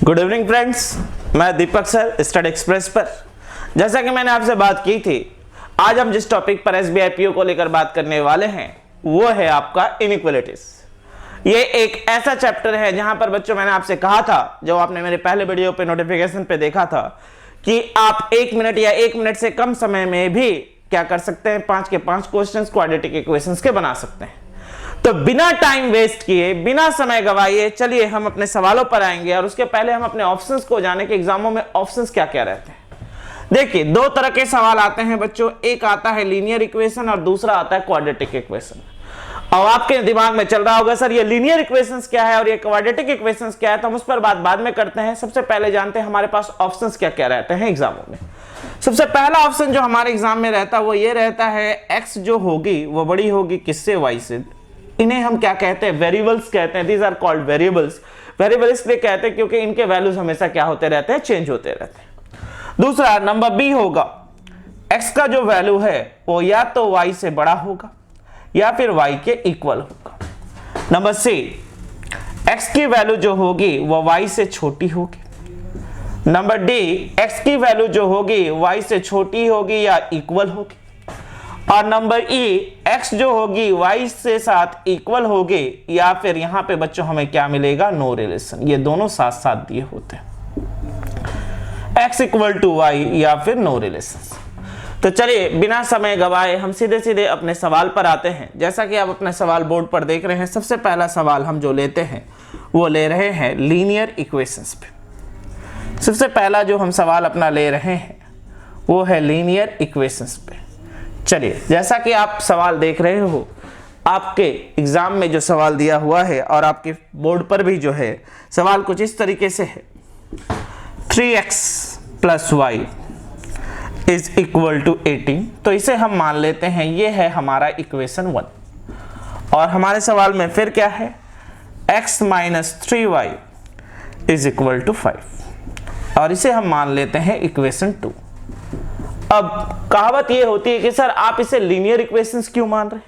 Good evening friends, मैं दीपक sir study express पर। जैसा कि मैंने आपसे बात की थी, आज हम जिस टॉपिक पर एसबीआई पीओ को लेकर बात करने वाले हैं वो है आपका इनइक्वालिटीज। ये एक ऐसा चैप्टर है जहां पर बच्चों मैंने आपसे कहा था, जो आपने मेरे पहले वीडियो पे नोटिफिकेशन पे देखा था, कि आप 1 मिनट या 1 मिनट से कम समय में भी क्या कर सकते हैं, 5 के 5 क्वेश्चंस क्वाड्रेटिक इक्वेशंस के बना सकते हैं। तो बिना टाइम वेस्ट किए, बिना समय गवाए, चलिए हम अपने सवालों पर आएंगे। और उसके पहले हम अपने ऑप्शंस को जाने के एग्जामों में ऑप्शंस क्या क्या रहते हैं। देखिए, 2 तरह के सवाल आते हैं बच्चों, एक आता है लीनियर इक्वेशन और दूसरा आता है क्वाड्रेटिक इक्वेशन। अब आपके दिमाग में चल रहा होगा सर ये लीनियर इक्वेशंस क्या है और ये क्वाड्रेटिक इक्वेशंस क्या है, तो हम उस पर बात बाद में करते हैं। सबसे पहले जानते हैं हमारे पास ऑप्शंस क्या क्या रहते हैं एग्जामों में। सबसे पहला ऑप्शन जो हमारे एग्जाम में रहता है वो ये रहता है, एक्स जो होगी वो बड़ी होगी किससे, वाई से। इन्हें हम क्या कहते हैं, वेरिएबल्स कहते हैं। These are called variables. Variable इसलिए कहते हैं क्योंकि इनके वैल्यूज हमेशा क्या होते रहते हैं, चेंज होते रहते हैं। दूसरा नंबर बी होगा, एक्स का जो वैल्यू है वो या तो वाई से बड़ा होगा या फिर वाई के इक्वल होगा। नंबर सी, एक्स की वैल्यू जो होगी वो वाई से छोटी होगी। नंबर डी, एक्स की वैल्यू जो होगी वाई से छोटी होगी या इक्वल होगी। और नंबर ई, एक्स जो होगी वाई से साथ इक्वल होगी या फिर यहां पे बच्चों हमें क्या मिलेगा, नो रिलेशन। ये दोनों साथ साथ दिए होते हैं, एक्स इक्वल टू वाई या फिर नो रिलेशन। तो चलिए बिना समय गवाए हम सीधे सीधे अपने सवाल पर आते हैं। जैसा कि आप अपने सवाल बोर्ड पर देख रहे हैं, सबसे पहला सवाल हम जो लेते हैं वो ले रहे हैं लीनियर इक्वेशंस पे। सबसे पहला जो हम सवाल अपना ले रहे हैं वो है लीनियर इक्वेशंस पे। चलिए, जैसा कि आप सवाल देख रहे हो, आपके एग्जाम में जो सवाल दिया हुआ है और आपके बोर्ड पर भी जो है सवाल कुछ इस तरीके से है, 3x + y is equal to 18। तो इसे हम मान लेते हैं ये है हमारा इक्वेशन 1। और हमारे सवाल में फिर क्या है, x - 3y is equal to 5 और इसे हम मान लेते हैं इक्वेशन 2। अब कहावत ये होती है कि सर आप इसे लीनियर इक्वेशंस क्यों मान रहे हैं,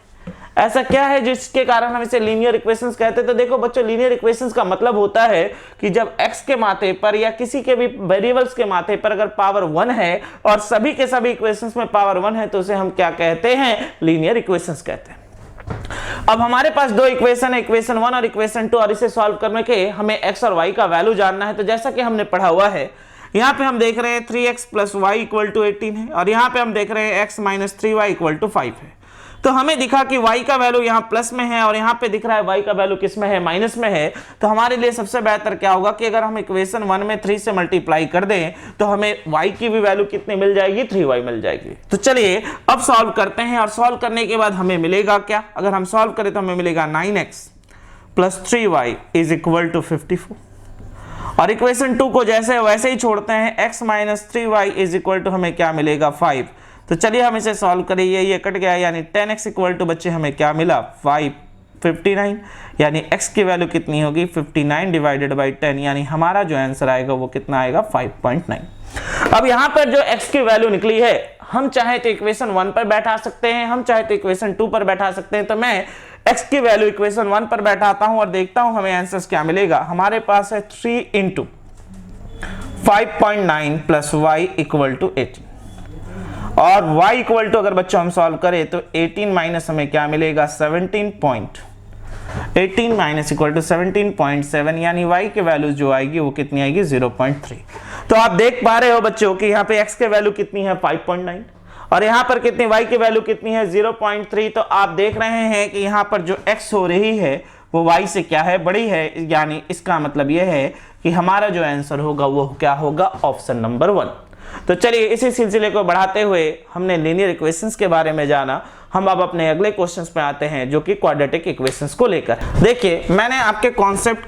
ऐसा क्या है जिसके कारण हम इसे लीनियर इक्वेशंस कहते हैं। तो देखो बच्चों, लीनियर इक्वेशंस का मतलब होता है कि जब x के माथे पर या किसी के भी वेरिएबल्स के माथे पर अगर पावर 1 है और सभी के सभी इक्वेशंस में पावर 1 है तो उसे हम क्या कहते हैं, लीनियर इक्वेशंस कहते हैं। अब हमारे पास 2 इक्वेशन है, इक्वेशन 1 और इक्वेशन 2, और इसे सॉल्व करने के हमें x और y का वैल्यू जानना है। तो जैसा कि हमने पढ़ा हुआ है, यहाँ पे हम देख रहे हैं 3x + y = 18 है और यहाँ पे हम देख रहे हैं x - 3y = 5 है। तो हमें दिखा कि y का वैल्यू यहाँ प्लस में है और यहाँ पे दिख रहा है y का वैल्यू किस में है, माइनस में है। तो हमारे लिए सबसे बेहतर क्या होगा कि अगर हम इक्वेशन 1 में 3 से मल्टीप्लाई कर दें तो हमें y की भी वैल्यू कितनी मिल जाएगी, 3y मिल जाएगी। तो चलिए अब सॉल्व करते हैं और सॉल्व करने के बाद हमें मिलेगा क्या, अगर हम सॉल्व करें तो हमें मिलेगा 9x + 3y = 54। और इक्वेशन 2 को जैसे वैसे ही छोड़ते हैं, x - 3y = हमें क्या मिलेगा, 5। तो चलिए हम इसे सॉल्व करें, ये कट गया, यानी 10x = बच्चे हमें क्या मिला, 59। यानी x की वैल्यू कितनी होगी, 59 / 10, यानी हमारा जो आंसर आएगा वो कितना आएगा, 5.9। अब यहाँ पर जो x की वैल्यू निकली है, हम चाहे तो इक्वेशन 1 पर बैठा सकते हैं, हम चाहे तो इक्वेशन 2 पर बैठा सकते हैं। तो मैं x की वैल्यू इक्वेशन 1 पर बैठाता हूं और देखता हूं हमें आंसर क्या मिलेगा। हमारे पास है 3 × 5.9 + y = 18 और y = अगर बच्चों हम सॉल्व करें तो 18 माइनस हमें क्या मिलेगा, 18 = 17.7, यानी y की वैल्यू जो आएगी वो कितनी आएगी, 0.3। तो आप देख पा रहे हो बच्चों कि यहाँ पे x की वैल्यू कितनी है, 5.9, और यहाँ पर कितनी y की वैल्यू कितनी है, 0.3। तो आप देख रहे हैं कि यहाँ पर जो x हो रही है वो y से क्या है, बड़ी है। यानी इसका मतलब यह है कि हमारा जो आंसर होगा वो क्या होगा, ऑप्शन नंबर 1। तो चलिए इसी सिलसिले को बढ़ाते हुए हमने लीनियर इक्वेशंस के बारे में जाना, हम अब अपने अगले क्वेश्चंस पे आते हैं जो कि क्वाड्रेटिक इक्वेशंस को लेकर। देखिए, मैंने आपके कॉन्सेप्ट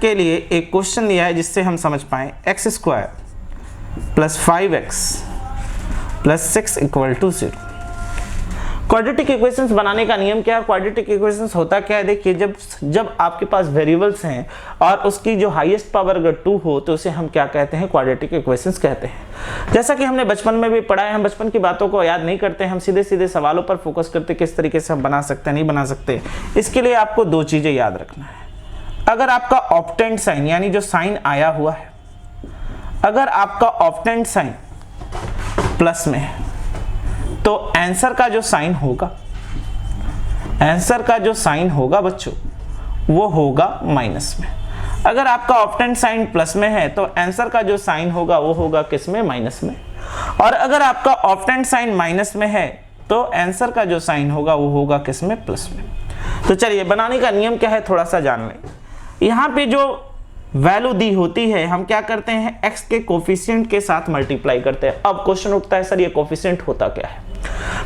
के लिए एक क्वेश्चन दिया है जिससे हम समझ पाए, x² + 5x + 6 = 0। क्वाड्रेटिक इक्वेशंस बनाने का नियम क्या है, क्वाड्रेटिक इक्वेशंस होता क्या है, देखिए जब आपके पास वेरिएबल्स हैं और उसकी जो हाईएस्ट पावर अगर 2 हो तो उसे हम क्या कहते हैं, क्वाड्रेटिक इक्वेशंस कहते हैं। जैसा कि हमने बचपन में भी पढ़ा है, हम बचपन की बातों को याद नहीं करते, हम सीधे सीधे सवालों पर फोकस करते किस तरीके से हम बना सकते हैं, नहीं बना सकते। इसके लिए आपको 2 चीजें याद रखना है। अगर आपका ऑप्टेंड साइन यानी जो साइन आया हुआ है, अगर आपका ऑप्टेंड साइन प्लस में है तो आंसर का जो साइन होगा, आंसर का जो साइन होगा बच्चों वो होगा माइनस में। अगर आपका ऑप्टेंड साइन प्लस में है तो आंसर का जो साइन होगा वो होगा किस में, माइनस में। और अगर आपका ऑप्टेंड साइन माइनस में है तो आंसर का जो साइन होगा वो होगा किस में, प्लस में। तो चलिए बनाने का नियम क्या है थोड़ा सा जान लें। यहाँ पे जो वैल्यू दी होती है हम क्या करते हैं, x के कोफिशिएंट के साथ मल्टीप्लाई करते हैं। अब क्वेश्चन उठता है सर ये कोफिशिएंट होता क्या है।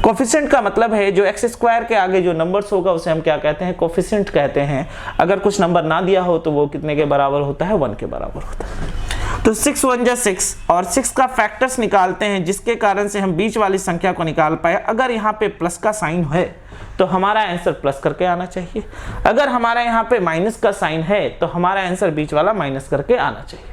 कोफिशिएंट का मतलब है जो एक्स स्क्वायर के आगे जो नंबर्स होगा उसे हम क्या कहते हैं, कोफिशिएंट कहते हैं। अगर कुछ नंबर ना दिया हो तो वो कितने के बराबर होता है, 1 के बराबर होता है। तो 6 1 जा 6 और 6 का फैक्टर्स निकालते हैं जिसके कारण से हम बीच वाली संख्या को निकाल पाए। अगर यहाँ पे प्लस का साइन है तो हमारा आंसर प्लस करके आना चाहिए, अगर हमारा यहाँ पे माइनस का साइन है तो हमारा आंसर बीच वाला माइनस करके आना चाहिए।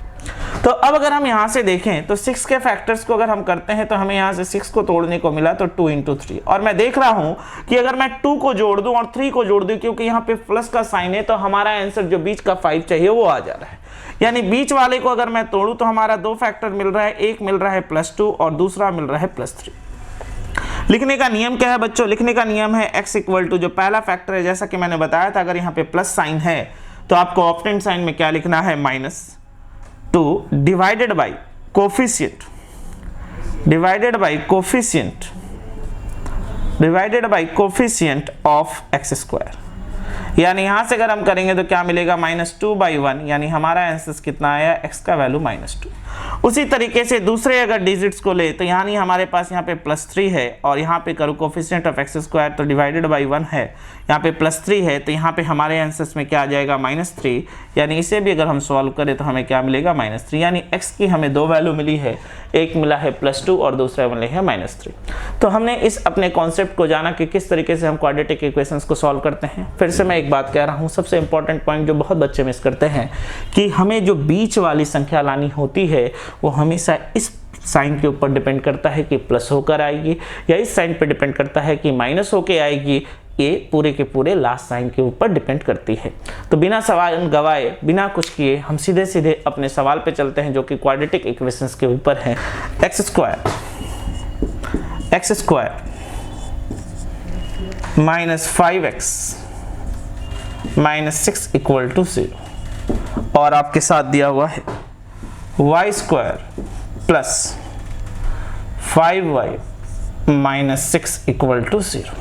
तो अब अगर हम यहाँ से देखें तो 6 के फैक्टर्स को अगर हम करते हैं तो हमें यहाँ से 6 को तोड़ने को मिला तो 2 × 3। और मैं देख रहा हूँ कि अगर मैं 2 को जोड़ दूं और 3 को जोड़ दूं, क्योंकि यहाँ पे प्लस का साइन है तो हमारा आंसर जो बीच का 5 चाहिए वो आ जा रहा है। यानी बीच वाले को अगर मैं तोड़ूं तो हमारा 2 फैक्टर मिल रहा है, एक मिल रहा है +2 और दूसरा मिल रहा है +3। लिखने का नियम क्या है बच्चों, लिखने का नियम है x = जो पहला फैक्टर है, जैसा कि मैंने बताया था, अगर यहाँ पे प्लस साइन है तो आपको ऑप्टेंड साइन में क्या लिखना है, -2 divided by coefficient, divided by coefficient of x²। यानी यहां से अगर हम करेंगे तो क्या मिलेगा, -2/1, यानी हमारा आंसर कितना आया, x का वैल्यू -2। उसी तरीके से दूसरे अगर डिजिट्स को ले तो यानी हमारे पास यहाँ पे +3 है और यहाँ पे करूँ कोफिशिएंट ऑफ x² तो डिवाइडेड बाई 1 है, यहाँ पे +3 है तो यहाँ पे हमारे आंसर्स में क्या आ जाएगा, -3। यानी इसे भी अगर हम सॉल्व करें तो हमें क्या मिलेगा, -3। यानी x की हमें 2 वैल्यू मिली है, एक मिला है +2 और दूसरा मिले है -3। तो हमने इस अपने कॉन्सेप्ट को जाना कि किस तरीके से हम क्वाड्रेटिक इक्वेशंस को सॉल्व करते हैं। फिर से मैं एक बात कह रहा हूँ, सबसे इंपॉर्टेंट पॉइंट जो बहुत बच्चे मिस करते हैं कि हमें जो बीच वाली संख्या लानी होती है वो हमेशा इस साइन के ऊपर डिपेंड करता है कि प्लस होकर आएगी या इस साइन पर डिपेंड करता है कि माइनस होकर आएगी। ये पूरे के पूरे लास्ट साइन के ऊपर डिपेंड करती है। तो बिना सवाल गवाए, बिना कुछ किए हम सीधे सीधे अपने सवाल पे चलते हैं जो कि क्वाड्रेटिक इक्वेशंस के ऊपर है। x² -5x -6 = 0 और आपके साथ दिया हुआ है y² + 5y -6 = 0।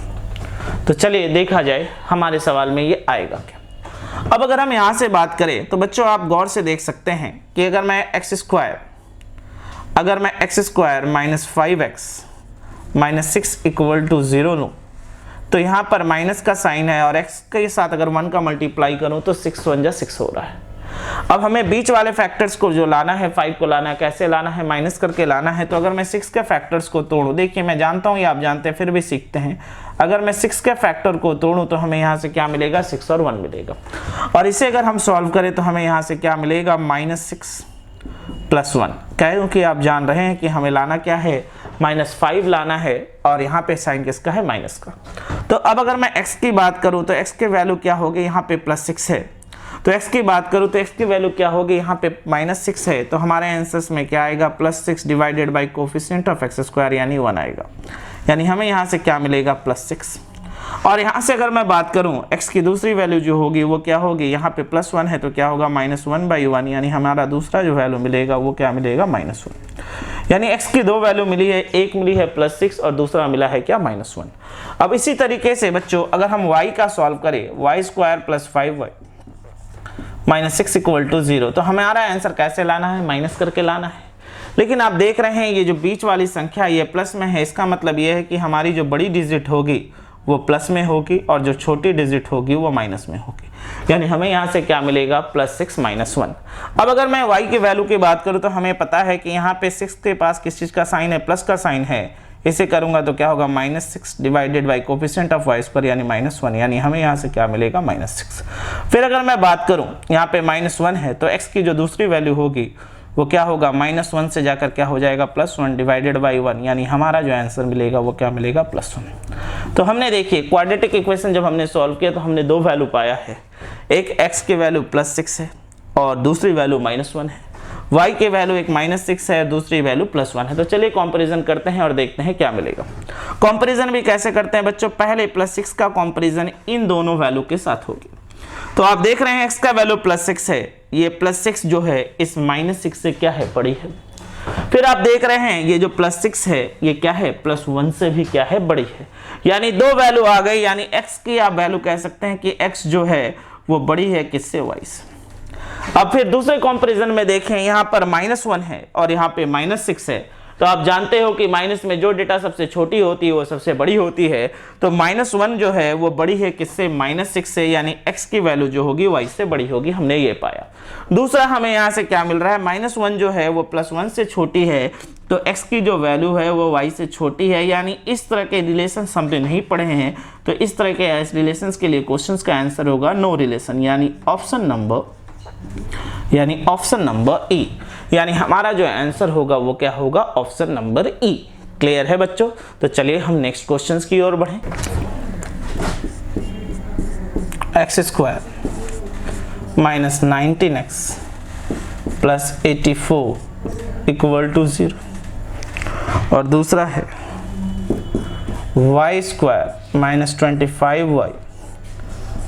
तो चलिए देखा जाए हमारे सवाल में ये आएगा क्या। अब अगर हम यहाँ से बात करें तो बच्चों आप गौर से देख सकते हैं कि अगर मैं x² -5x -6 = 0 लूँ तो यहाँ पर माइनस का साइन है और x के साथ अगर 1 का मल्टीप्लाई करूँ तो 6 1 जा 6 हो रहा है। अब हमें बीच वाले फैक्टर्स को जो लाना है, 5 को लाना है, कैसे लाना है, माइनस करके लाना है। तो अगर मैं 6 के फैक्टर्स को तोड़ूं, देखिए मैं जानता हूं ये आप जानते हैं फिर भी सीखते हैं। अगर मैं 6 के फैक्टर को तोड़ूं तो हमें यहाँ से क्या मिलेगा, 6 और 1 मिलेगा। और इसे अगर हम सॉल्व करें तो हमें यहाँ से क्या मिलेगा, -6 + 1। क्योंकि आप जान रहे हैं कि हमें लाना क्या है, -5 लाना है और यहाँ पे साइन किसका है, माइनस का। तो अब अगर मैं x की बात करूँ तो x के वैल्यू क्या होगी, यहाँ पे +6 है। तो x की बात करूँ तो x की वैल्यू क्या होगी, यहाँ पे -6 है। तो हमारे आंसर्स में क्या आएगा, +6 divided by coefficient of x² यानी 1 आएगा। यानी हमें यहाँ से क्या मिलेगा, +6। और यहाँ से अगर मैं बात करूँ x की दूसरी वैल्यू जो होगी वो क्या होगी, यहाँ पे +1 है तो क्या होगा, -1/1। यानी हमारा दूसरा जो वैल्यू मिलेगा वो क्या मिलेगा, -1। यानी x की 2 वैल्यू मिली है, एक मिली है +6 और दूसरा मिला है क्या, -1। अब इसी तरीके से बच्चों अगर हम y का सॉल्व करें, y² + 5y -6 = 0, तो हमारा आंसर कैसे लाना है, माइनस करके लाना है। लेकिन आप देख रहे हैं ये जो बीच वाली संख्या ये प्लस में है, इसका मतलब ये है कि हमारी जो बड़ी डिजिट होगी वो प्लस में होगी और जो छोटी डिजिट होगी वो माइनस में होगी। यानी हमें यहाँ से क्या मिलेगा, +6 - 1। अब अगर मैं y की वैल्यू की बात करूँ तो हमें पता है कि यहाँ पे 6 के पास किस चीज़ का साइन है, प्लस का साइन है। इसे करूँगा तो क्या होगा, -6 divided by coefficient of y², यानी -1। यानी हमें यहाँ से क्या मिलेगा, -6। फिर अगर मैं बात करूँ यहाँ पे -1 है तो x की जो दूसरी वैल्यू होगी वो क्या होगा, -1 से जाकर क्या हो जाएगा, +1 डिवाइडेड बाई 1, यानी हमारा जो आंसर मिलेगा वो क्या मिलेगा, +1। तो हमने देखिए क्वाड्रेटिक इक्वेशन जब हमने सॉल्व किया तो हमने दो वैल्यू पाया है, एक x के वैल्यू +6 है और दूसरी वैल्यू -1 है, y के वैल्यू एक -6 है और दूसरी वैल्यू +1 है। तो चलिए कंपैरिजन करते हैं और देखते हैं क्या मिलेगा। कंपैरिजन भी कैसे करते हैं बच्चों, पहले +6 का कंपैरिजन इन दोनों वैल्यू के साथ होगी। तो आप देख रहे हैं x का वैल्यू +6 है, ये +6 जो है इस -6 से क्या है, बड़ी है। फिर आप देख रहे हैं ये जो +6 है ये क्या है, +1 से भी क्या है, बड़ी है। यानी दो वैल्यू आ गई, यानी x की आप वैल्यू कह सकते हैं कि x जो है वो बड़ी है किससे, y से। अब फिर दूसरे कंपैरिजन में देखें, यहाँ पर -1 है और यहाँ पे -6 है। तो आप जानते हो कि माइनस में जो डेटा सबसे छोटी होती है वो सबसे बड़ी होती है। तो -1 जो है वो बड़ी है किससे, -6 से, यानी x की वैल्यू जो होगी y से बड़ी होगी, हमने ये पाया। दूसरा हमें यहाँ से क्या मिल रहा है, -1 जो है वो +1 से छोटी है, तो x की जो वैल्यू है वो y से छोटी है। यानी इस तरह के रिलेशन हमने नहीं पढ़े हैं, तो इस तरह के रिलेशंस के लिए क्वेश्चंस का आंसर होगा नो रिलेशन, यानी ऑप्शन नंबर ई। यानी हमारा जो आंसर होगा वो क्या होगा, ऑप्शन नंबर ई। क्लियर है बच्चों? तो चलिए हम नेक्स्ट क्वेश्चंस की ओर बढ़ें। x² -19x + 84 = 0, और दूसरा है y² -25y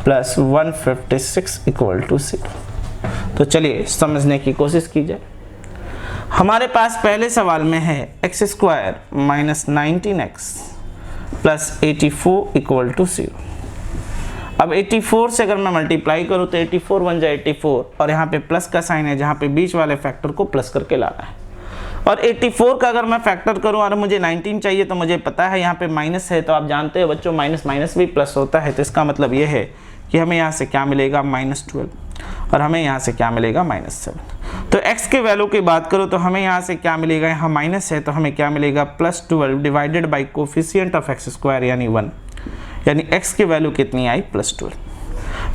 + 156 = 0। तो चलिए समझने की कोशिश की जाए। हमारे पास पहले सवाल में है x² -19x + 84 = 0। अब 84 से अगर मैं मल्टीप्लाई करूँ तो 84 बन जाए 84, और यहाँ पे प्लस का साइन है, जहाँ पे बीच वाले फैक्टर को प्लस करके लाना है। और 84 का अगर मैं फैक्टर करूँ और मुझे 19 चाहिए, तो मुझे पता है यहाँ पे माइनस है, तो आप जानते हो बच्चों माइनस माइनस भी प्लस होता है। तो इसका मतलब ये है कि हमें यहाँ से क्या मिलेगा, -12, और हमें यहाँ से क्या मिलेगा, -7। तो x के वैल्यू की बात करो तो हमें यहाँ से क्या मिलेगा, यहाँ माइनस है तो हमें क्या मिलेगा, +12 divided by coefficient of x² यानी 1, यानी x की वैल्यू कितनी आई, +12।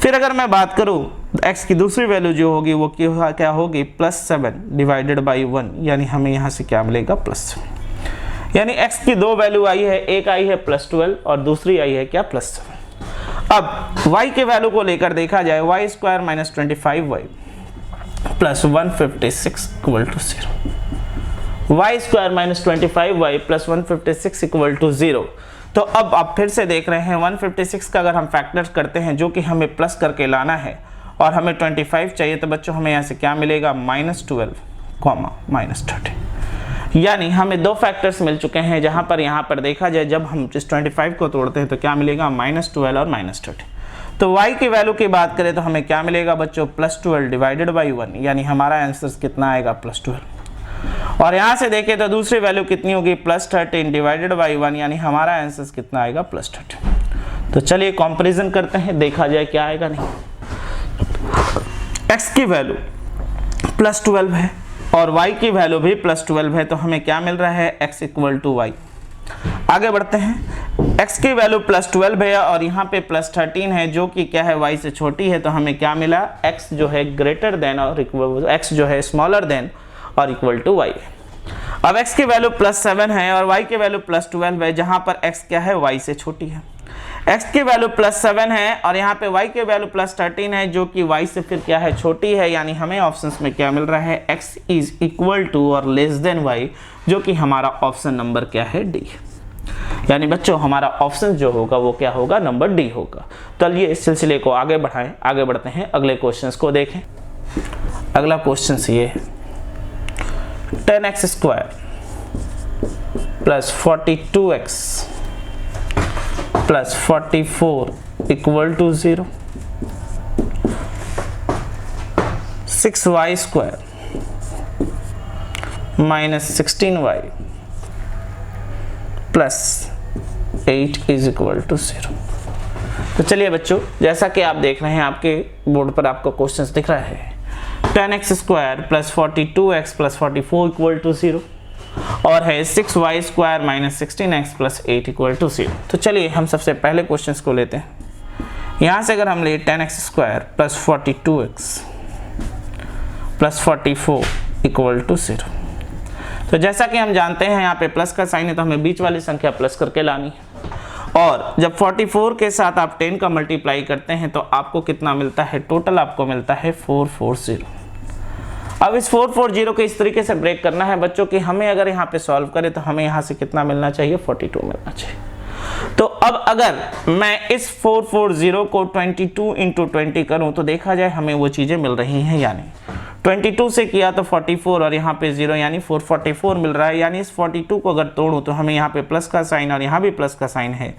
फिर अगर मैं बात करूँ x की दूसरी वैल्यू जो होगी वो क्या होगी, +7 डिवाइडेड बाई 1, यानी हमें यहाँ से क्या मिलेगा, +7। यानी x की दो वैल्यू आई है, एक आई है +12 और दूसरी आई है क्या, +7। अब y के वैल्यू को लेकर देखा जाए, y² -25y + 156 = 0, y² -25y + 156 = 0। तो अब आप फिर से देख रहे हैं 156 का अगर हम फैक्टर करते हैं, जो कि हमें प्लस करके लाना है, और हमें 25 चाहिए, तो बच्चों हमें यहाँ से क्या मिलेगा, -12, -30। यानी हमें दो फैक्टर्स मिल चुके हैं, जहां पर यहाँ पर देखा जाए जब हम इस 25 को तोड़ते हैं तो क्या मिलेगा, -12 और -30। तो y की वैल्यू की बात करें तो हमें क्या मिलेगा बच्चों, +12 डिवाइडेड बाई 1, यानी हमारा आंसर कितना आएगा, +12। और यहाँ से देखें तो दूसरी वैल्यू कितनी होगी, +13 डिवाइडेड बाई 1, यानी हमारा आंसर कितना आएगा, +13। तो चलिए कंपैरिजन करते हैं, देखा जाए क्या आएगा। नहीं, x की वैल्यू +12 है और y की वैल्यू भी +12 है, तो हमें क्या मिल रहा है, x = y। आगे बढ़ते हैं, x की वैल्यू +12 है और यहाँ पे +13 है, जो कि क्या है, y से छोटी है, तो हमें क्या मिला, x जो है ग्रेटर देन और x जो है स्मॉलर देन और इक्वल टू y। अब x की वैल्यू +7 है और y की वैल्यू +12 है, जहाँ पर x क्या है, y से छोटी है। x की वैल्यू +7 है और यहाँ पे y की वैल्यू +13 है, जो कि y से फिर क्या है, छोटी है। यानी हमें ऑप्शंस में क्या मिल रहा है, x इज इक्वल टू और लेस देन y, जो कि हमारा ऑप्शन नंबर क्या है, डी। यानी बच्चों हमारा ऑप्शन जो होगा वो क्या होगा, नंबर डी होगा। चलिए इस सिलसिले को आगे बढ़ाएं, आगे बढ़ते हैं, अगले क्वेश्चंस को देखें। अगला क्वेश्चन ये है, 10x² + 42x + 44 = 0, 6y² -16y + 8 = 0। तो चलिए बच्चों, जैसा कि आप देख रहे हैं आपके बोर्ड पर आपको क्वेश्चंस दिख रहा है, 10x² + 42x + 44 = 0, और है 6y² -16x + 8 = 0। तो चलिए हम सबसे पहले क्वेश्चंस को लेते हैं। यहाँ से अगर हम ले 10x² + 42x + 44 इक्वल टू 0। तो जैसा कि हम जानते हैं यहाँ पे प्लस का साइन है तो हमें बीच वाली संख्या प्लस करके लानी है। और जब 44 के साथ आप 10 का मल्टीप्लाई करते हैं तो आपको कितना मिलता है, टोटल आपको मिलता है 440। अब इस 440 को इस तरीके से ब्रेक करना है बच्चों कि हमें अगर यहाँ पे सॉल्व करें तो हमें यहाँ से कितना मिलना चाहिए, 42 मिलना चाहिए। तो अब अगर मैं इस 440 को 22 इंटू 20 करूं तो देखा जाए हमें वो चीजें मिल रही हैं या नहीं। 22 से किया तो 44 और यहाँ पे 0 यानी 444 मिल रहा है। यानी इस 42 को अगर तोड़ूं तो हमें यहाँ पे प्लस का साइन और यहाँ भी प्लस का साइन है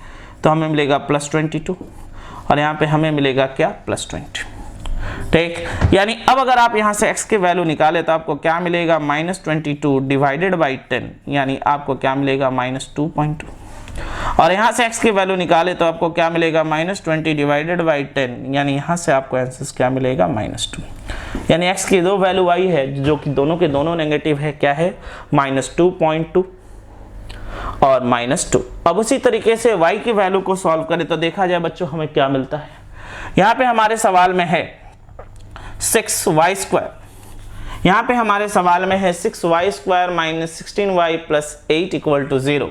तो हमें मिलेगा प्लस 22 और यहाँ पे हमें मिलेगा क्या, प्लस 20। ठीक, यानी अब अगर आप यहाँ से x के वैल्यू निकाले तो आपको क्या मिलेगा, -22 डिवाइडेड बाई 10, यानी आपको क्या मिलेगा, -2.2। और यहाँ से x की वैल्यू निकाले तो आपको क्या मिलेगा, -20 डिवाइडेड बाई 10, यानी यहाँ से आपको आंसर क्या मिलेगा, -2। यानी x की दो वैल्यू आई है जो कि दोनों के दोनों नेगेटिव है, क्या है, -2.2 और -2। अब उसी तरीके से y की वैल्यू को सॉल्व करें तो देखा जाए बच्चों हमें क्या मिलता है। यहाँ पे हमारे सवाल में है 6y², यहाँ पे हमारे सवाल में है 6y² - 16y + 8 = 0।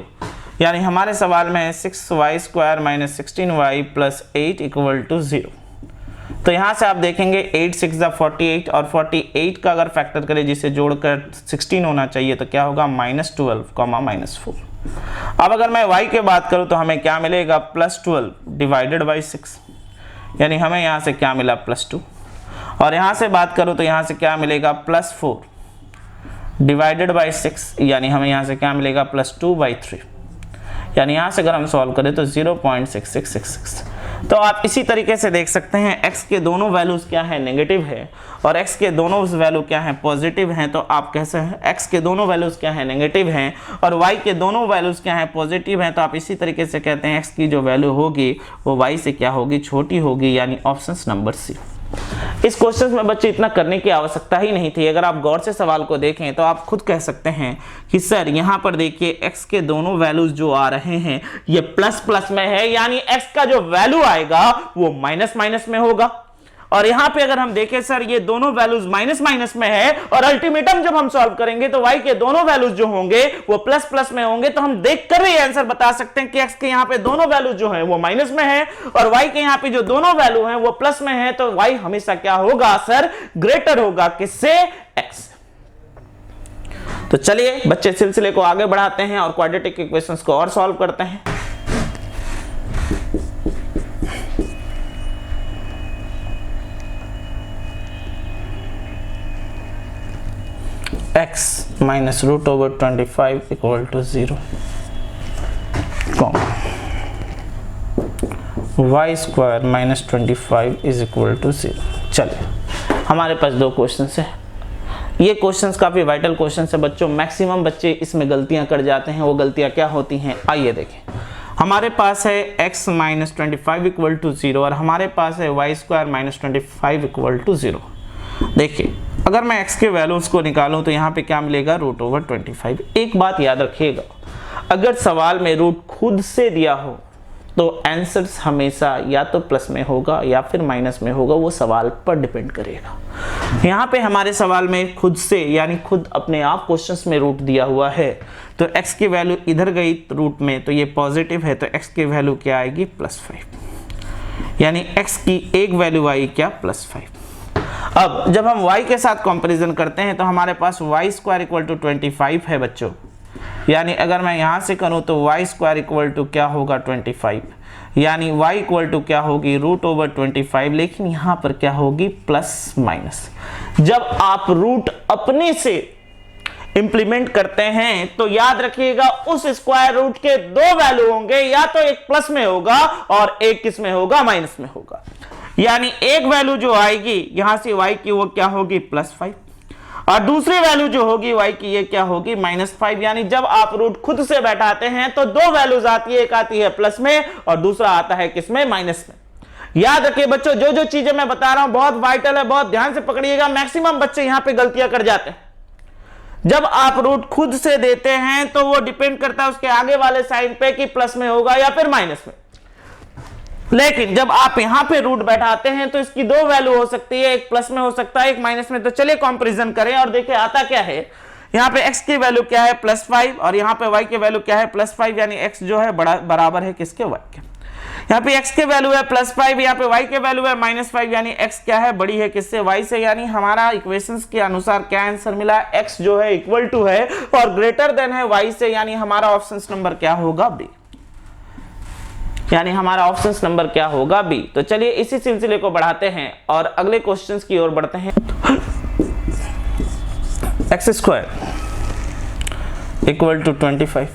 यानी हमारे सवाल में है 6y² - 16y + 8 = 0। तो यहाँ से आप देखेंगे 8 6 48 और 48 का अगर फैक्टर करें जिसे जोड़कर 16 होना चाहिए तो क्या होगा, -12, -4। अब अगर मैं y के बात करूँ तो हमें क्या मिलेगा, +12 डिवाइडेड बाई 6, यानी हमें यहाँ से क्या मिला, +2। और यहाँ से बात करूँ तो यहाँ से क्या मिलेगा, +4 डिवाइडेड बाई 6, यानी हमें यहाँ से क्या मिलेगा, +2/3। यानी यहाँ से अगर हम सॉल्व करें तो 0.6666। तो आप इसी तरीके से देख सकते हैं x के दोनों वैल्यूज क्या है, नेगेटिव है, और x के दोनों वैल्यू क्या है, पॉजिटिव हैं। तो आप कैसे हैं, x के दोनों वैल्यूज क्या है, नेगेटिव हैं, और y के दोनों वैल्यूज क्या है, पॉजिटिव हैं। तो आप इसी तरीके से कहते हैं x की जो वैल्यू होगी वो y से क्या होगी, छोटी होगी, यानी ऑप्शन नंबर सी। इस क्वेश्चन में बच्चे इतना करने की आवश्यकता ही नहीं थी। अगर आप गौर से सवाल को देखें तो आप खुद कह सकते हैं कि सर यहाँ पर देखिए x के दोनों वैल्यूज जो आ रहे हैं ये प्लस प्लस में है, यानी x का जो वैल्यू आएगा वो माइनस माइनस में होगा। और यहाँ पे अगर हम देखें सर ये दोनों वैल्यूज माइनस माइनस में है और अल्टीमेटम जब हम सॉल्व करेंगे तो y के दोनों वैल्यूज जो होंगे वो प्लस प्लस में होंगे। तो हम देखकर भी आंसर बता सकते हैं कि x के यहाँ पे दोनों वैल्यू जो है वो माइनस में है और y के यहाँ पे जो दोनों वैल्यू है वो प्लस में है। तो y हमेशा क्या होगा सर, ग्रेटर होगा किससे, x। तो चलिए बच्चे सिलसिले को आगे बढ़ाते हैं और क्वाड्रेटिक इक्वेशंस को और सॉल्व करते हैं। x minus root over 25 equal to 0, y square minus 25 is equal to 0। चलिए हमारे पास दो क्वेश्चन है। ये क्वेश्चंस काफ़ी वाइटल क्वेश्चन है बच्चों, मैक्सिमम बच्चे इसमें गलतियां कर जाते हैं। वो गलतियां क्या होती हैं, आइए देखें। हमारे पास है x minus 25 equal to 0 और हमारे पास है y square minus 25 equal to 0। देखिए अगर मैं x के वैल्यूज को निकालूं तो यहाँ पे क्या मिलेगा, √25। एक बात याद रखिएगा, अगर सवाल में रूट खुद से दिया हो तो आंसर हमेशा या तो प्लस में होगा या फिर माइनस में होगा, वो सवाल पर डिपेंड करेगा। यहाँ पे हमारे सवाल में खुद से यानी खुद अपने आप क्वेश्चंस में रूट दिया हुआ है तो x की वैल्यू इधर गई रूट में तो ये पॉजिटिव है तो x की वैल्यू क्या आएगी, +5, यानी x की एक वैल्यू आई क्या, +5। अब जब हम y के साथ कंपैरिजन करते हैं तो हमारे पास y स्क्वायर इक्वल टू 25 है बच्चों, यानी अगर मैं यहाँ से करूँ तो y स्क्वायर इक्वल टू क्या होगा, 25, यानी y इक्वल टू क्या होगी, √25। लेकिन यहाँ पर क्या होगी, प्लस माइनस। जब आप रूट अपने से इंप्लीमेंट करते हैं तो याद रखिएगा उस स्क्वायर रूट के दो वैल्यू होंगे, या तो एक प्लस में होगा और एक किस में होगा, माइनस में होगा। यानी एक वैल्यू जो आएगी यहां से y की वो क्या होगी, +5, और दूसरी वैल्यू जो होगी y की ये क्या होगी, -5। यानी जब आप रूट खुद से बैठाते हैं तो दो वैल्यूज आती है, एक आती है प्लस में और दूसरा आता है किसमें, माइनस में। याद रखिए बच्चों जो जो चीजें मैं बता रहा हूं बहुत वाइटल है, बहुत ध्यान से पकड़िएगा। मैक्सिमम बच्चे यहां पे गलतियां कर जाते हैं। जब आप रूट खुद से देते हैं तो वो डिपेंड करता है उसके आगे वाले साइन पे कि प्लस में होगा या फिर माइनस में। लेकिन जब आप यहां पे रूट बैठाते हैं तो इसकी दो वैल्यू हो सकती है, एक प्लस में हो सकता है, एक माइनस में। तो चलिए कंपैरिजन करें और देखिए आता क्या है। यहाँ पे x की वैल्यू क्या है +5 और यहाँ पे y की वैल्यू क्या है +5, यानी x जो है बराबर है किसके, y के। यहाँ पे x के वैल्यू है +5, यहाँ पे y के वैल्यू है -5, यानी x क्या है, बड़ी है किससे, y से। यानी हमारा इक्वेशंस के अनुसार क्या आंसर मिला, x जो है इक्वल टू है और ग्रेटर देन है y से, यानी हमारा ऑप्शन नंबर क्या होगा, बी। यानी हमारा ऑप्शन नंबर क्या होगा, बी। तो चलिए इसी सिलसिले को बढ़ाते हैं और अगले क्वेश्चंस की ओर बढ़ते हैं। x² = 25,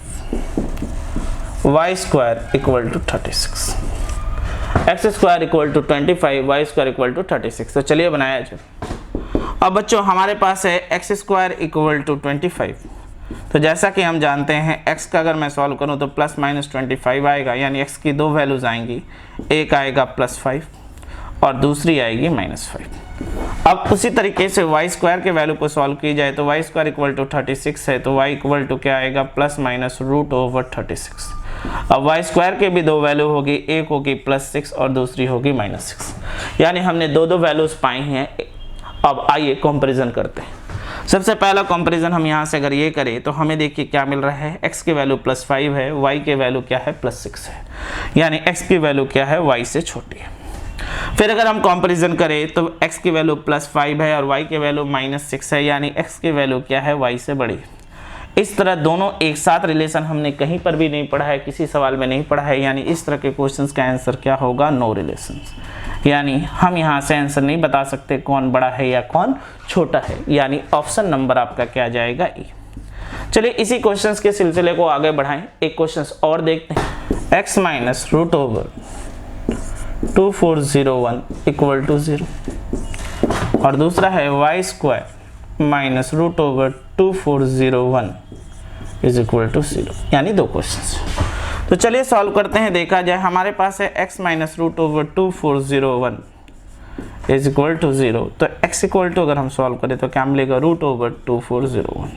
y² = 36। x² = 25, y² = 36। तो चलिए बनाया जाए। अब बच्चों हमारे पास है x² = 25। तो जैसा कि हम जानते हैं x का अगर मैं सॉल्व करूं तो ±25 आएगा, यानी x की दो वैल्यूज आएंगी, एक आएगा +5 और दूसरी आएगी -5। अब उसी तरीके से y² के वैल्यू को सॉल्व की जाए तो y² = 36 है, तो y = क्या आएगा, ±√36। अब y² के भी दो वैल्यू होगी, एक होगी +6 और दूसरी होगी -6, यानी हमने दो वैल्यूज पाई हैं। अब आइए कंपैरिजन करते हैं। सबसे पहला कंपैरिजन हम यहाँ से अगर ये करें तो हमें देखिए क्या मिल रहा है, x की वैल्यू +5 है, y के वैल्यू क्या है, +6 है, यानी x की वैल्यू क्या है, y से छोटी है। फिर अगर हम कंपैरिजन करें तो x की वैल्यू +5 है और y के वैल्यू -6 है, यानी x की वैल्यू क्या है, y से बड़ी है। इस तरह दोनों एक साथ रिलेशन हमने कहीं पर भी नहीं पढ़ा है, किसी सवाल में नहीं पढ़ा है, यानी इस तरह के क्वेश्चंस का आंसर क्या होगा, नो रिलेशन। यानी हम यहाँ से आंसर नहीं बता सकते कौन बड़ा है या कौन छोटा है, यानी ऑप्शन नंबर आपका क्या जाएगा, ई। चलिए इसी क्वेश्चंस के सिलसिले को आगे बढ़ाएं, एक क्वेश्चन और देखते हैं। x - √2401 = 0 और दूसरा है y² - √2401 = 0, यानी दो क्वेश्चंस। तो चलिए सॉल्व करते हैं। देखा जाए हमारे पास है x - √2401 = 0, तो x = अगर हम सॉल्व करें तो क्या मिलेगा, √2401।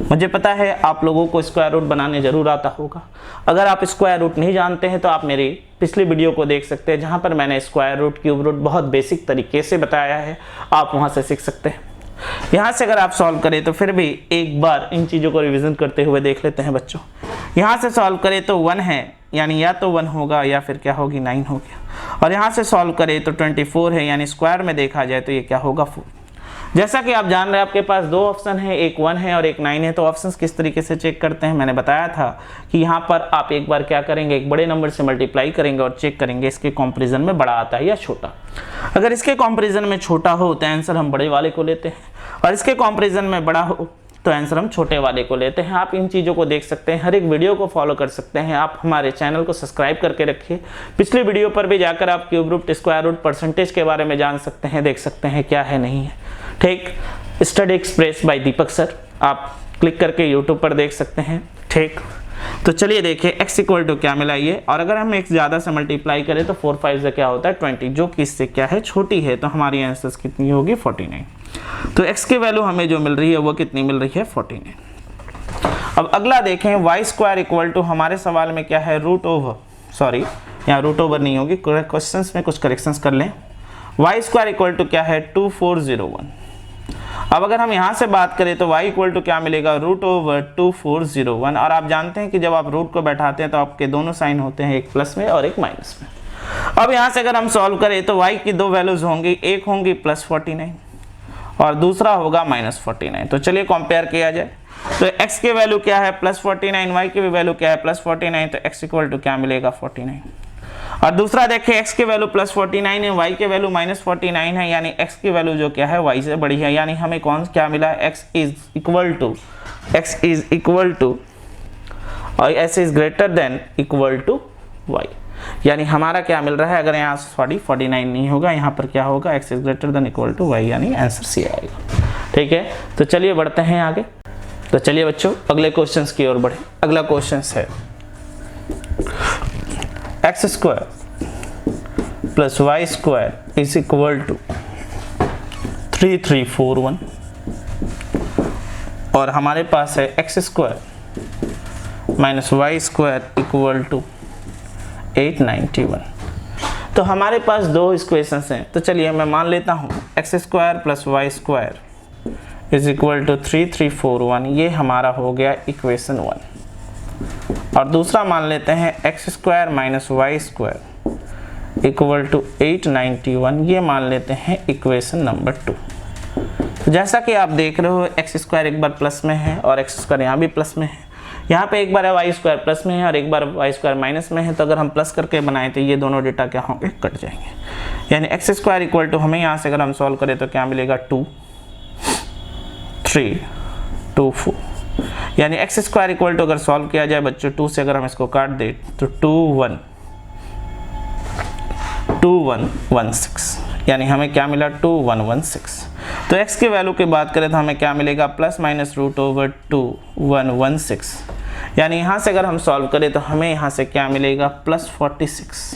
मुझे पता है आप लोगों को स्क्वायर रूट बनाने जरूर आता होगा। अगर आप स्क्वायर रूट नहीं जानते हैं तो आप मेरी पिछली वीडियो को देख सकते हैं, जहां पर मैंने स्क्वायर रूट, क्यूब रूट बहुत बेसिक तरीके से बताया है, आप वहां से सीख सकते हैं। यहाँ से अगर आप सॉल्व करें तो फिर भी एक बार इन चीज़ों को रिवीजन करते हुए देख लेते हैं बच्चों। यहाँ से सॉल्व करें तो 1 है, यानी या तो 1 होगा या फिर क्या होगी, 9 हो गया। और यहाँ से सॉल्व करें तो 24 है, यानी स्क्वायर में देखा जाए तो ये क्या होगा, 4। जैसा कि आप जान रहे हैं आपके पास दो ऑप्शन है, एक 1 है और एक 9 है। तो ऑप्शंस किस तरीके से चेक करते हैं, मैंने बताया था कि यहाँ पर आप एक बार क्या करेंगे, एक बड़े नंबर से मल्टीप्लाई करेंगे और चेक करेंगे इसके कंपैरिजन में बड़ा आता है या छोटा। अगर इसके कंपैरिजन में छोटा हो तो आंसर हम बड़े वाले को लेते हैं, और इसके कंपैरिजन में बड़ा हो तो आंसर हम छोटे वाले को लेते हैं। आप इन चीज़ों को देख सकते हैं, हर एक वीडियो को फॉलो कर सकते हैं। आप हमारे चैनल को सब्सक्राइब करके रखिए। पिछली वीडियो पर भी जाकर आप cube root, square root, percentage के बारे में जान सकते हैं, देख सकते हैं क्या है नहीं है। ठीक, स्टडी एक्सप्रेस बाय दीपक सर, आप क्लिक करके यूट्यूब पर देख सकते हैं। ठीक, तो चलिए देखिए x = क्या मिला ये, और अगर हम x ज़्यादा से मल्टीप्लाई करें तो 4 5 से क्या होता है 20, जो कि इससे क्या है, छोटी है। तो हमारी आंसर्स कितनी होगी, 49। तो x की वैल्यू हमें जो मिल रही है वो कितनी मिल रही है, 49। अब अगला देखें, y² = हमारे सवाल में क्या है, यहाँ रूट ओवर नहीं होगी, क्वेश्चंस में कुछ करेक्शंस कर लें। y² क्या है, 2401। अब अगर हम यहाँ से बात करें तो y = क्या मिलेगा, √2401। और आप जानते हैं कि जब आप रूट को बैठाते हैं तो आपके दोनों साइन होते हैं, एक प्लस में और एक माइनस में। अब यहाँ से अगर हम सॉल्व करें तो y की दो वैल्यूज होंगी, एक होंगी +49 और दूसरा होगा -49। तो चलिए कंपेयर किया जाए। तो x की वैल्यू क्या है, +49, y की भी वैल्यू क्या है, +49। तो x = क्या मिलेगा, 49। और दूसरा देखिए, x की वैल्यू +49 है, y की वैल्यू -49 है, यानी x की वैल्यू जो क्या है, y से बड़ी है। यानी हमें कौन क्या मिला, x इज इक्वल टू और s is greater than equal to y। यानी हमारा क्या मिल रहा है, अगर यहाँ 49 नहीं होगा, यहाँ पर क्या होगा, x is greater than equal to y, यानी आंसर सी आएगा। ठीक है, तो चलिए बढ़ते हैं आगे। तो चलिए बच्चों अगले क्वेश्चंस की ओर बढ़े। अगला क्वेश्चन है x² + y² = 3341 और हमारे पास है x² - y² = 891। तो हमारे पास दो इक्वेशंस हैं, तो चलिए मैं मान लेता हूँ x square plus y square is equal to 3 3 4 1, ये हमारा हो गया इक्वेशन 1। और दूसरा मान लेते हैं x square minus y square equal to 891, ये मान लेते हैं इक्वेशन नंबर 2। तो जैसा कि आप देख रहे हो एक्स स्क्वायर एक बार प्लस में है और एक्स स्क्वायर यहाँ भी प्लस में है, यहाँ पे एक बार वाई स्क्वायर प्लस में है और एक बार वाई स्क्वायर माइनस में है। तो अगर हम प्लस करके बनाए तो ये दोनों डेटा क्या होंगे, कट जाएंगे। यानी एक्स स्क्वायर इक्वल टू हमें यहाँ से अगर हम सॉल्व करें तो क्या मिलेगा 2 3 2 4, यानी एक्स स्क्वायर इक्वल टू अगर सॉल्व किया जाए बच्चों 2 से अगर हम इसको काट दे तो 2116, यानी हमें क्या मिला 2116। तो x की वैल्यू की बात करें तो हमें क्या मिलेगा प्लस माइनस रूट ओवर 2116, यानी यहाँ से अगर हम सॉल्व करें तो हमें यहाँ से क्या मिलेगा प्लस 46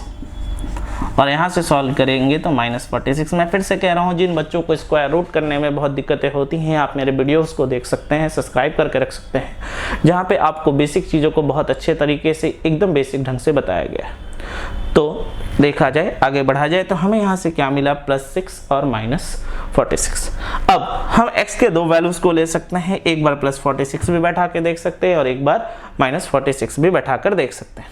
और यहाँ से सॉल्व करेंगे तो माइनस 46। मैं फिर से कह रहा हूँ जिन बच्चों को स्क्वायर रूट करने में बहुत दिक्कतें होती हैं आप मेरे वीडियोस को देख सकते हैं, सब्सक्राइब करके रख सकते हैं, जहाँ पे आपको बेसिक चीज़ों को बहुत अच्छे तरीके से एकदम बेसिक ढंग से बताया गया है। तो देखा जाए आगे बढ़ा जाए तो हमें यहाँ से क्या मिला प्लस 6 और माइनस 46। अब हम x के दो वैल्यूज को ले सकते हैं, एक बार प्लस 46 भी बैठा के देख सकते हैं और एक बार माइनस 46 भी बैठा कर देख सकते हैं।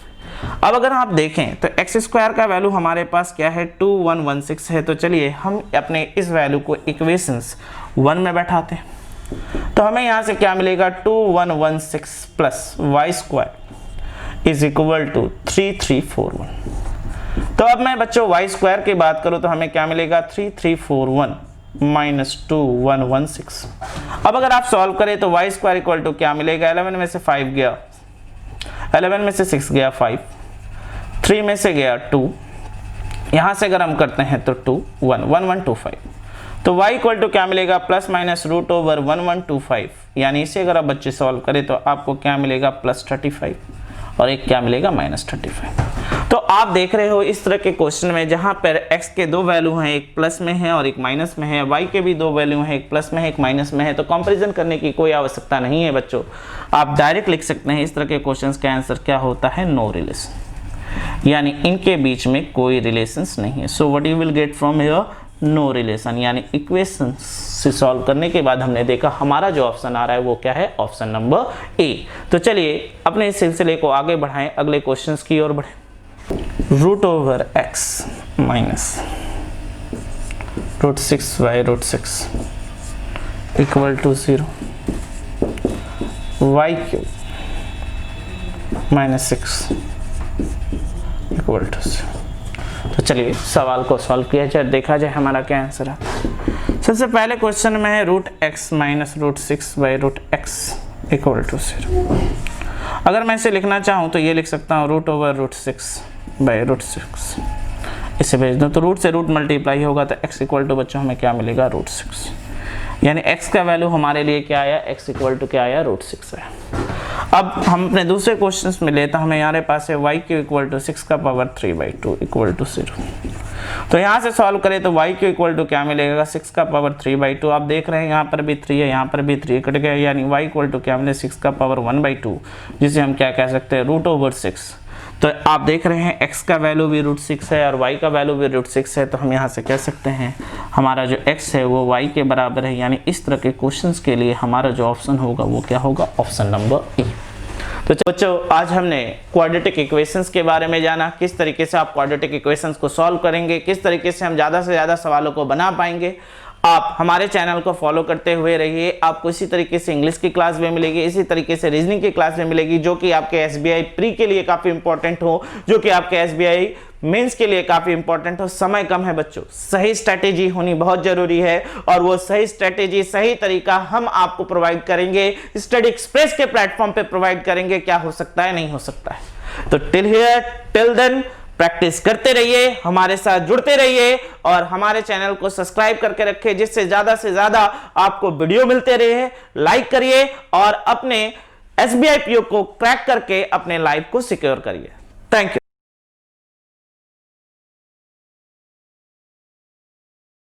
अब अगर आप देखें तो एक्स स्क्वायर का वैल्यू हमारे पास क्या है 2116 है। तो चलिए हम अपने इस वैल्यू को इक्वेशंस 1 में बैठाते हैं, तो हमें यहाँ से क्या मिलेगा 2116 plus y square is equal to 3341। तो अब मैं बच्चों वाई स्क्वायर की बात करूँ तो हमें क्या मिलेगा 3341 माइनस 2116। अब अगर आप सॉल्व करें तो वाई स्क्वायर इक्वल टू क्या मिलेगा, 11 में से 5 गया, 11 में से 6 गया 5, 3 में से गया 2, यहाँ से अगर हम करते हैं तो 2 1 1125। तो y इक्वल टू क्या मिलेगा प्लस माइनस रूट ओवर 1125, यानी इसे अगर आप बच्चे सॉल्व करें तो आपको क्या मिलेगा प्लस 35 और एक क्या मिलेगा माइनस 35। तो आप देख रहे हो इस तरह के क्वेश्चन में जहां पर x के दो वैल्यू हैं, एक प्लस में है और एक माइनस में है, y के भी दो वैल्यू हैं, एक प्लस में है एक माइनस में है, तो कंपैरिजन करने की कोई आवश्यकता नहीं है बच्चों, आप डायरेक्ट लिख सकते हैं। इस तरह के क्वेश्चंस का आंसर क्या होता है, नो रिलेशन, यानी इनके बीच में कोई रिलेशंस नहीं है। So what you will get from here, no relation, यानी इक्वेशन से सॉल्व करने के बाद हमने देखा हमारा जो ऑप्शन आ रहा है वो क्या है, ऑप्शन नंबर ए। तो चलिए अपने इस सिलसिले को आगे बढ़ाएं, अगले क्वेश्चंस की ओर बढ़ें। Root over x minus root 6 by root 6 equal to 0, y cube minus 6 equal to 0। तो चलिए सवाल को सॉल्व किया जाए, देखा जाए हमारा क्या आंसर है। सबसे पहले क्वेश्चन में है root x minus root 6 by root x equal to 0। अगर मैं इसे लिखना चाहूँ तो ये लिख सकता हूँ root over root 6 by root 6, इसे भेज दो तो रूट से रूट मल्टीप्लाई होगा तो x इक्वल टू बच्चों हमें क्या मिलेगा रूट 6, यानी x का वैल्यू हमारे लिए क्या आया, x इक्वल टू क्या आया रूट 6 है। अब हम अपने दूसरे क्वेश्चंस में लेते हैं, हमें हमारे पास है y क्यू इक्वल टू 6 का पावर 3/2 इक्वल टू 0। तो यहाँ से सॉल्व करें तो y क्यू इक्वल टू क्या मिलेगा 6 का पावर 3/2। आप देख रहे हैं यहाँ पर भी 3 है, यहाँ पर भी 3 कट गया, यानी y इक्वल टू क्या मिले 6 का पावर 1/2, जिसे हम क्या कह सकते हैं रूट ओवर 6। तो आप देख रहे हैं x का वैल्यू भी रूट 6 है और y का वैल्यू भी रूट 6 है, तो हम यहाँ से कह सकते हैं हमारा जो x है वो y के बराबर है, यानी इस तरह के क्वेश्चंस के लिए हमारा जो ऑप्शन होगा वो क्या होगा, ऑप्शन नंबर ए। तो बच्चों आज हमने क्वाड्रेटिक इक्वेशंस के बारे में जाना, किस तरीके से आप क्वाड्रेटिक इक्वेशंस को सॉल्व करेंगे, किस तरीके से हम ज़्यादा से ज़्यादा सवालों को बना पाएंगे। आप हमारे चैनल को फॉलो करते हुए रहिए, आपको इसी तरीके से इंग्लिश की क्लास भी मिलेगी, इसी तरीके से रीजनिंग की क्लास भी मिलेगी, जो कि आपके SBI प्री के लिए काफ़ी इंपॉर्टेंट हो, जो कि आपके SBI मेंस के लिए काफ़ी इंपॉर्टेंट हो। समय कम है बच्चों, सही स्ट्रैटेजी होनी बहुत ज़रूरी है और वो सही स्ट्रैटेजी, सही तरीका हम आपको प्रोवाइड करेंगे, स्टडी एक्सप्रेस के प्लेटफॉर्म पे प्रोवाइड करेंगे। क्या हो सकता है, नहीं हो सकता है। तो till here till then practice करते रहिए, हमारे साथ जुड़ते रहिए और हमारे चैनल को सब्सक्राइब करके रखें, जिससे ज़्यादा से ज़्यादा आपको वीडियो मिलते रहे। लाइक करिए और अपने SBI PO को क्रैक करके अपने लाइफ को सिक्योर करिए। Thank you.